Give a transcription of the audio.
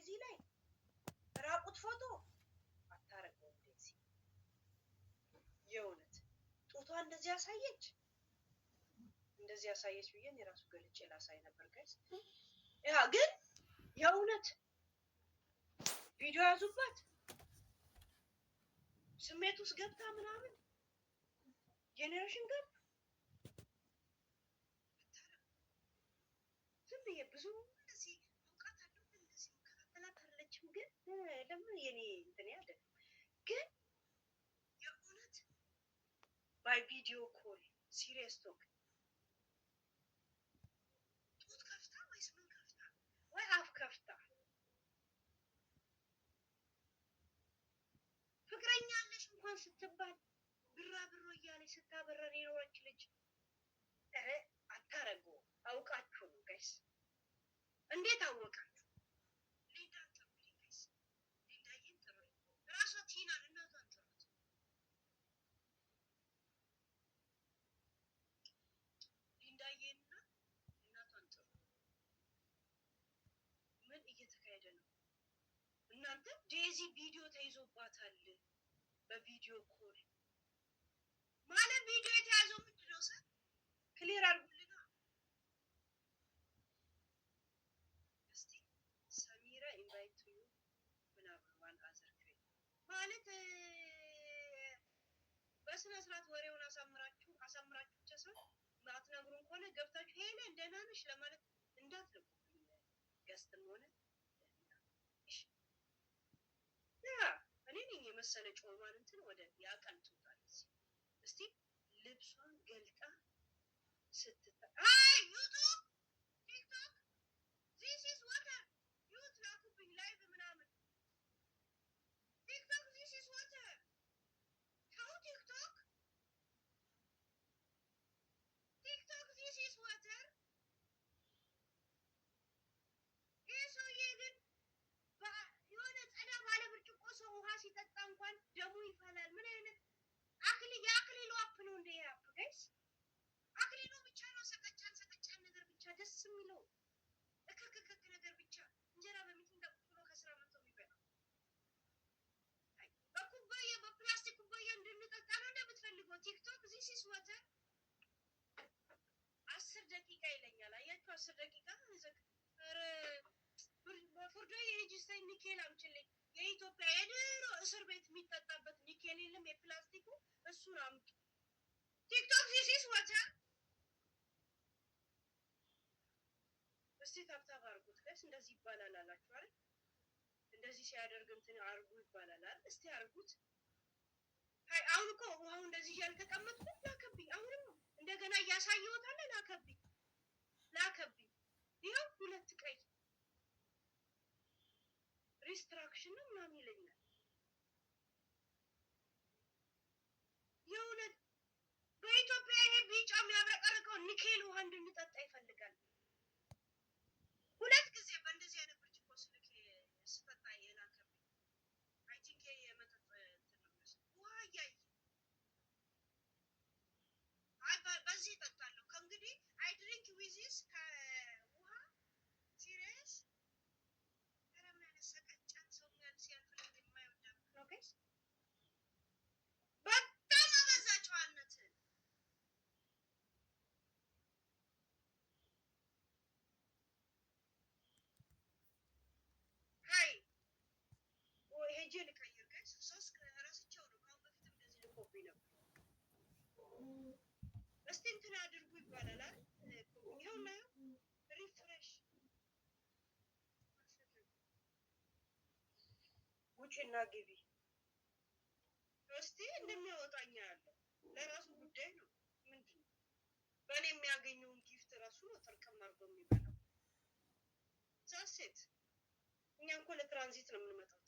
እንደዚህ ላይ ራቁት ፎቶ አታረገው እንደዚህ የእውነት ጡቷ እንደዚህ ያሳየች ብዬ የራሱ ገልጬ ላሳይ ነበር ጋይስ። ያ ግን የእውነት ቪዲዮ ያዙባት ስሜት ውስጥ ገብታ ምናምን ጄኔሬሽን ገብ ዝም ብዬ ብዙ እንደዚህ አውቃት አለው እንደዚህ ከታተላት አይደለችም። ግን ለምን የኔ እንትን ያለ ግን የእውነት ባይ ቪዲዮ ኮል ሲሪየስ ቶክ ጡት ከፍታ ወይስ ምን ከፍታ ወይ አፍ ከፍታ ፍቅረኛ አለሽ እንኳን ስትባል ብራብሮ እያለች ስታበረር የኖረች ልጅ አታረጉ። አውቃችሁ ነው ጋይስ። እንዴት አወቃችሁ? ሊንዳን ጥሩልኝ ጋይስ። ሊንዳዬን ጥሩልኝ። ራሷ ቲናን እናቷን ጥሩት። ሊንዳዬንና እናቷን ጥሩ። ምን እየተካሄደ ነው እናንተ? ዴዚ ቪዲዮ ተይዞባታል በቪዲዮ ኮል ማለት ቪዲዮ የተያዘው ምንድን ነው? ሰር ክሊር አድርጉልና እስቲ ሰሚራ ኢንቫይት ቱ ዩ ምናምን ዋን አዘር ክሬ ማለት በስነ ስርዓት ወሬውን አሳምራችሁ ብቻ ሰው ማትነግሩን ከሆነ ገብታችሁ ሄለን ደህና ነሽ ለማለት እንዳትልኩልኝ ገስትም ሆነ እኔ ነኝ የመሰለ ጮማን እንትን ወደ ያቀንቱታል። እስቲ ልብሷን ገልጣ ስትታ ዩቱብ ቲክቶክ ዚስ ኢዝ ዋተር ዩት ላኩብኝ ላይቭ ምናምን ቲክቶክ ዚስ ኢዝ ዋተር ተው ቲክቶክ ዚስ ኢዝ ዋተር። ይህ ሰውዬ ግን የሆነ ጸዳ ባለ ብርጭቆ ሰው ውሃ ሲጠጣ እንኳን ደሙ ይፈላል። ምን አይነት የአክሊሉ አፕ ነው እንደ አፕ ጋይስ? አክሊሉ ብቻ ነው ሰቀጫን ነገር ብቻ ደስ የሚለው እክክክ ነገር ብቻ እንጀራ በሚጥሚጣ ቁጥሮ ከስራ መጥቶ የሚበላ በኩባያ በፕላስቲክ ኩባያ እንድንጠጣ ነው እንደምትፈልገው። ቲክቶክ ዚስ ኢዝ ዋተር 10 ደቂቃ ይለኛል። አያችሁ 10 ደቂቃ ፍርዶ የሂጅስታይ ኒኬል አምጪልኝ። የኢትዮጵያ የድሮ እስር ቤት የሚጠጣበት ኒኬል የለም የፕላስቲኩ እሱን አምጡ። ቲክቶክ ዚስ ኢዝ ዋተር። እስቲ ታብታብ አርጉት ጋይስ። እንደዚህ ይባላል አላችሁ አይደል? እንደዚህ ሲያደርግ እንትን አርጉ ይባላል አይደል? እስቲ አርጉት። አይ አሁን እኮ ውሃው እንደዚህ ያልተቀመጥኩ ላከብኝ። አሁንም እንደገና እያሳየሁት አለ ላከብኝ። ይኸው 2 ቀይ ሪስትራክሽን ነው ምናምን ይለኛል። የእውነት በኢትዮጵያ ይሄ ቢጫ የሚያብረቀርቀው ኒኬል ውሃ እንድንጠጣ ይፈልጋል። 2 ጊዜ በእንደዚህ አይነት ብርጭቆ ስልክ ስጠጣ የላከብኝ አይ ቲንክ የመጠጥ ውሃ እያየ በዚህ እጠጣለሁ ከእንግዲህ አይ ድሪንክ ዊዚስ ከውሃ ሲሪየስ ምን አይነት ሰቀጫን ሰው ሲያልፍ የማይወዳ ነው ጋይስ። በጣም አበዛ ጨዋነት። ሀይ ሄጄ ልቀይር ጋይስ። 3 ረስቼው ነው ከአሁን በፊትም እንደዚህ ልኮብኝ ነበር። እስቲ እንትን አድርጉ ይባላል አይደል? ይኸውና ሪፍሬሽ ውጪና ግቢ እስቲ እንደሚያወጣኛ ያለው ለራሱ ጉዳይ ነው። ምንድን ነው በእኔ የሚያገኘውን ጊፍት ራሱ ነው ጥርቅም አድርጎ የሚበላው። ዛሴት እኛ እኮ ለትራንዚት ነው የምንመጣው።